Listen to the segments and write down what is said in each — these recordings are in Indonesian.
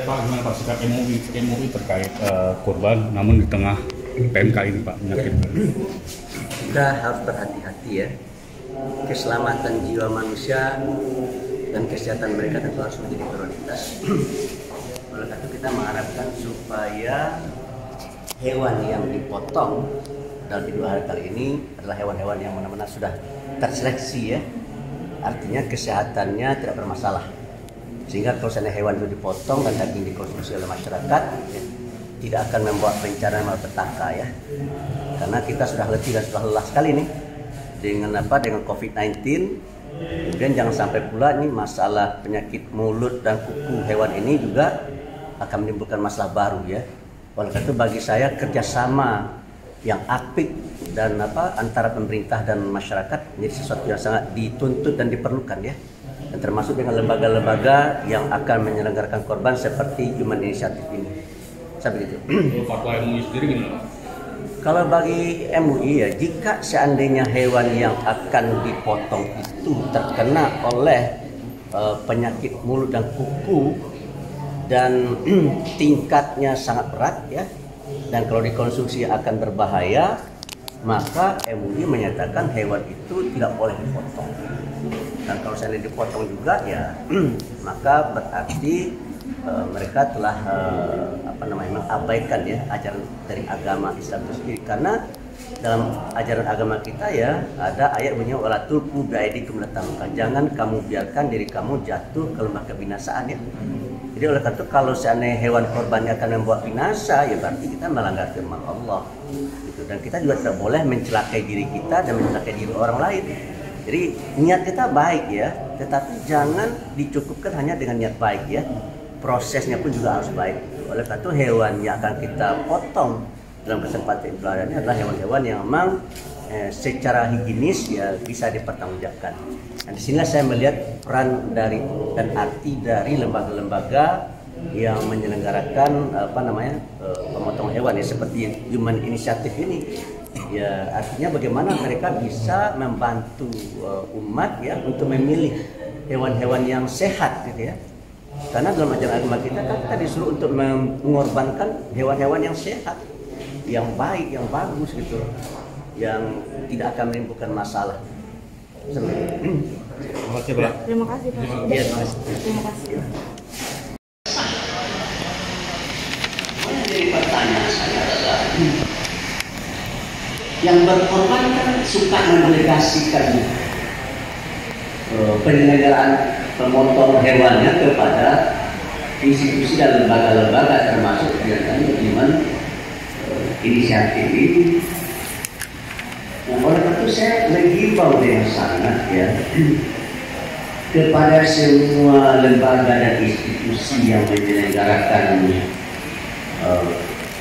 Pak, gimana Pak sikap MUI terkait korban, namun di tengah PMK ini Pak menyakitkan? Kita harus berhati-hati ya. Keselamatan jiwa manusia dan kesehatan mereka tentu harus menjadi prioritas. Oleh karena itu kita mengharapkan supaya hewan yang dipotong dalam Idul Adha kali ini adalah hewan-hewan yang benar-benar sudah terseleksi ya. Artinya kesehatannya tidak bermasalah. Sehingga kalau seandainya hewan itu dipotong dan daging dikonsumsi oleh masyarakat ya, tidak akan membuat bencana malapetaka ya. Karena kita sudah letih dan sudah lelah sekali nih dengan COVID-19. Kemudian jangan sampai pula nih masalah penyakit mulut dan kuku hewan ini juga akan menimbulkan masalah baru ya. Oleh karena itu bagi saya kerjasama yang apik dan antara pemerintah dan masyarakat menjadi sesuatu yang sangat dituntut dan diperlukan ya. Dan termasuk dengan lembaga-lembaga yang akan menyelenggarakan korban seperti Human Initiative ini. Sampai gitu. Fatwa MUI sendiri gimana? Kalau bagi MUI ya, jika seandainya hewan yang akan dipotong itu terkena oleh penyakit mulut dan kuku dan tingkatnya sangat berat ya, dan kalau dikonsumsi akan berbahaya, maka MUI menyatakan hewan itu tidak boleh dipotong. Dan kalau seandainya dipotong juga ya, maka berarti mereka telah mengabaikan ya ajaran dari agama Islam itu sendiri. Karena dalam ajaran agama kita ya ada ayat bunyinya wala tulqu biaidikum ila tahlukah, jangan kamu biarkan diri kamu jatuh ke lembah kebinasaan ya. Jadi oleh karena itu kalau seandainya hewan korbannya akan membuat binasa ya berarti kita melanggar firman Allah gitu. Dan kita juga tidak boleh mencelakai diri kita dan mencelakai diri orang lain. Jadi niat kita baik ya, tetapi jangan dicukupkan hanya dengan niat baik ya. Prosesnya pun juga harus baik. Oleh karena itu hewan yang akan kita potong dalam kesempatan Idul Adha ini adalah hewan-hewan yang memang secara higienis ya bisa dipertanggungjawabkan. Dan disinilah saya melihat peran dari dan arti dari lembaga-lembaga yang menyelenggarakan pemotongan hewan ya seperti Human Initiative ini. Ya artinya bagaimana mereka bisa membantu umat ya untuk memilih hewan-hewan yang sehat gitu ya. Karena dalam ajaran agama kita kan kita disuruh untuk mengorbankan hewan-hewan yang sehat, yang baik, yang bagus gitu, yang tidak akan menimbulkan masalah. Terima kasih Pak. Terima kasih Pak. Ya, Terima kasih. Jadi pertanyaan saya adalah yang berkorban kan suka mendelegasikan penyelenggaraan pemotong hewannya kepada institusi dan lembaga-lembaga termasuk diantaranya Human Inisiatif ini. Nah, oleh karena itu saya menghimbau dengan sangat ya kepada semua lembaga dan institusi yang menyelenggarakan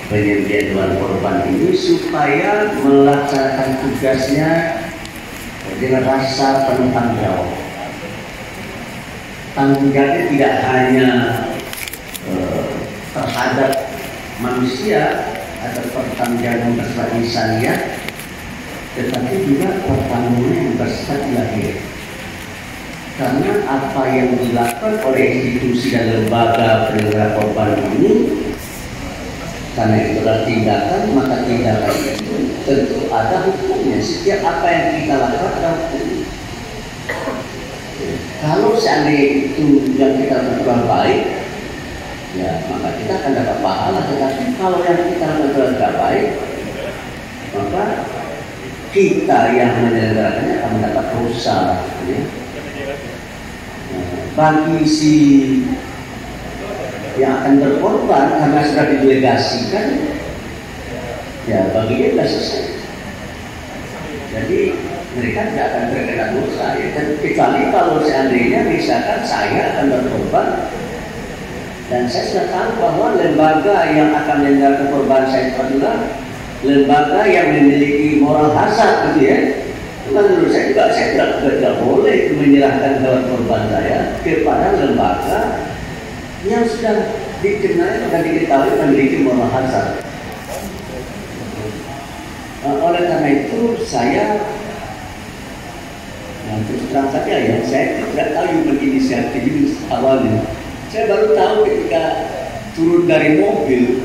penyembelihan hewan korban ini supaya melaksanakan tugasnya dengan rasa penuh tanggung jawab. Tanggung jawabnya tidak hanya terhadap manusia atau pertanggungjawaban bersifat insaniah, tetapi juga pertanggungjawaban yang bersifat ilahiyah. Karena apa yang dilakukan oleh institusi dan lembaga penyelenggara korban ini, karena itu adalah tindakan, maka tindakan itu tentu ada hukumnya. Setiap apa yang kita lakukan ada hukumnya. Kalau seandainya itu yang kita lakukan baik, ya maka kita akan dapat pahala. Tetapi kalau yang kita lakukan tidak baik, maka kita yang menyelenggarakannya akan mendapat dosa. Ya. Bagi si yang akan berkorban karena sudah didelegasikan, ya bagi dia sudah selesai. Jadi mereka tidak akan terkena dosa ya. Kecuali kalau seandainya misalkan saya akan berkorban dan saya sudah tahu bahwa lembaga yang akan menyelenggarakan korban saya itu adalah lembaga yang memiliki moral hazard gitu ya. Menurut saya juga saya tidak boleh menyerahkan hewan korban saya kepada lembaga yang sudah dikenal dan diketahui memiliki moral hazard. Oleh karena itu saya terus terang saja ya, saya tidak tahu Human Initiative ini awalnya. Saya baru tahu ketika turun dari mobil,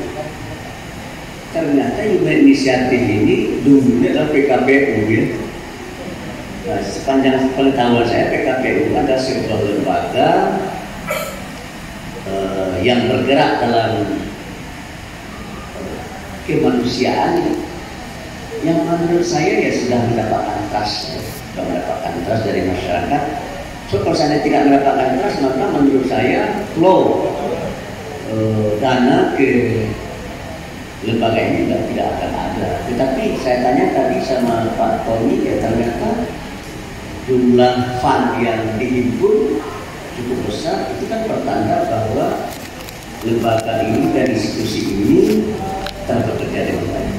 ternyata unit inisiatif ini dulunya adalah PKPU ya. Nah, sepanjang pengetahuan saya PKPU adalah sebuah lembaga yang bergerak dalam kemanusiaan yang menurut saya ya sudah mendapatkan trust, dari masyarakat. So kalau saya tidak mendapatkan trust, maka menurut saya flow dana ke lembaga ini tidak akan ada. Tetapi saya tanya tadi sama Pak Tony, ya ternyata jumlah fund yang dihimpun cukup besar. Itu kan pertanda bahwa lembaga ini dan institusi ini telah bekerja dengan baik.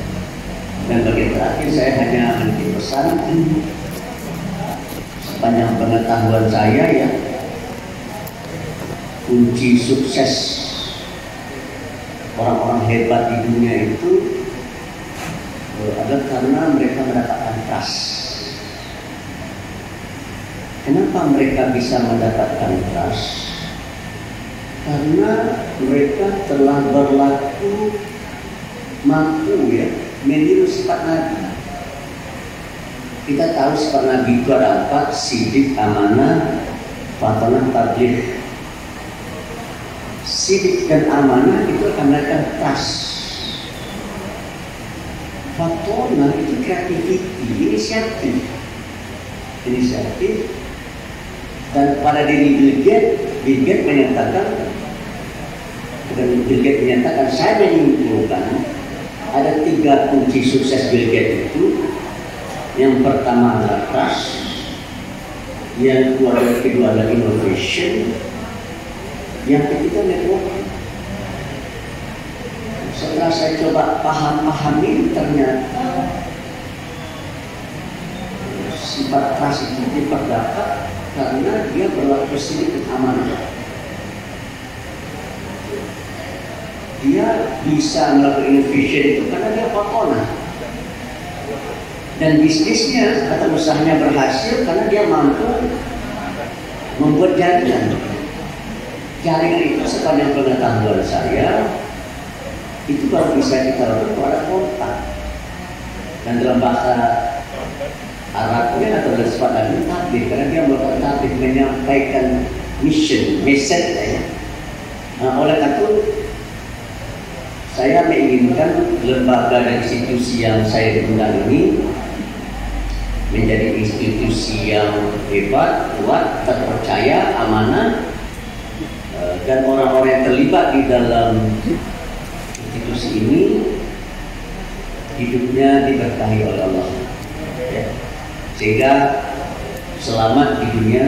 Dan bagian terakhir saya hanya memberi pesan, sepanjang pengetahuan saya ya, kunci sukses orang-orang hebat di dunia itu adalah karena mereka mendapatkan trust. Kenapa mereka bisa mendapatkan trust? Karena mereka telah berlaku mampu ya meniru sifat Nabi. Kita tahu sifat Nabi itu ada 4: sidik, amanah, fatonah, tabligh. Sidik dan amanah itu akan melakukan trust. Fatonah itu kreativiti, inisiatif. Dan pada diri Bill Gates menyatakan, saya menyimpulkan ada 3 kunci sukses Bill Gates itu. Yang pertama adalah trust, yang kedua adalah innovation, yang ketiga networking. Setelah saya coba pahami, ternyata sifat trust itu diperdapat karena dia berlaku sidik dan amanah. Dia bisa melakukan innovation itu karena dia fatonah. Dan bisnisnya atau usahanya berhasil karena dia mampu membuat jaringan. Jaringan itu sepanjang pengetahuan saya itu baru bisa kita lakukan pada kontak. Dan dalam bahasa Arabnya atau dalam sifat Nabi tabligh, karena dia melakukan tabligh, menyampaikan mission, message ya. Nah, oleh itu saya menginginkan lembaga dan institusi yang saya diundang ini menjadi institusi yang hebat, kuat, terpercaya, amanah, dan orang-orang yang terlibat di dalam institusi ini hidupnya diberkahi oleh Allah ya. Sehingga selamat di dunia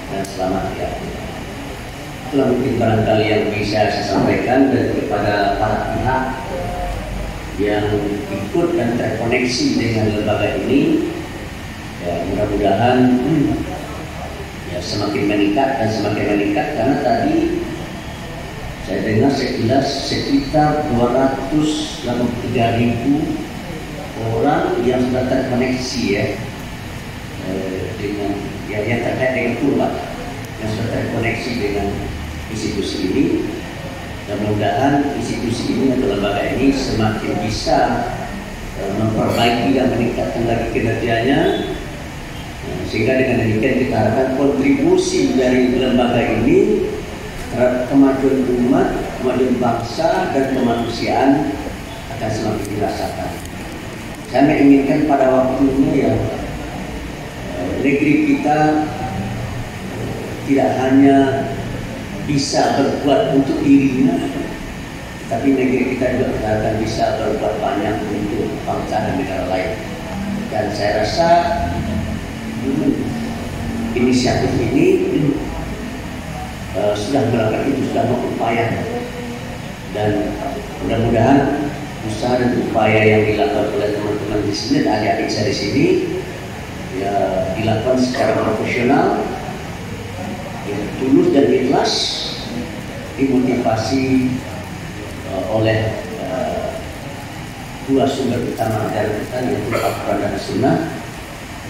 dan selamat di akhirat. Itulah mungkin barangkali yang bisa saya sampaikan dan kepada para pihak yang ikut dan terkoneksi dengan lembaga ini. Ya, mudah-mudahan ya semakin meningkat karena tadi saya dengar sekilas sekitar 283.000 orang yang sudah terkoneksi ya dengan yang terkait dengan kurban, yang sudah terkoneksi dengan institusi ini. Dan mudah-mudahan institusi ini atau lembaga ini semakin bisa memperbaiki dan meningkatkan lagi kinerjanya, sehingga dengan demikian kita harapkan kontribusi dari lembaga ini terhadap kemajuan umat, kemajuan bangsa dan kemanusiaan akan semakin dirasakan. Saya menginginkan pada waktunya ya negeri kita tidak hanya bisa berbuat untuk dirinya, tapi negeri kita juga akan bisa berbuat banyak untuk bangsa dan negara lain. Dan saya rasa inisiatif ini sudah melakukan itu, sudah berupaya, dan mudah-mudahan usaha dan upaya yang dilakukan oleh teman-teman di sini dan adik-adik saya di sini ya dilakukan secara profesional, ya, tulus dan ikhlas, dimotivasi oleh dua sumber utama ajaran kita, yaitu Al-Quran dan Sunnah.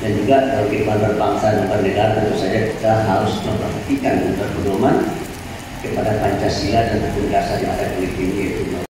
Dan juga dalam kehidupan berbangsa dan bernegara tentu saja kita harus memperhatikan dan berpedoman kepada Pancasila dan hukum dasar yang ada di negeri ini.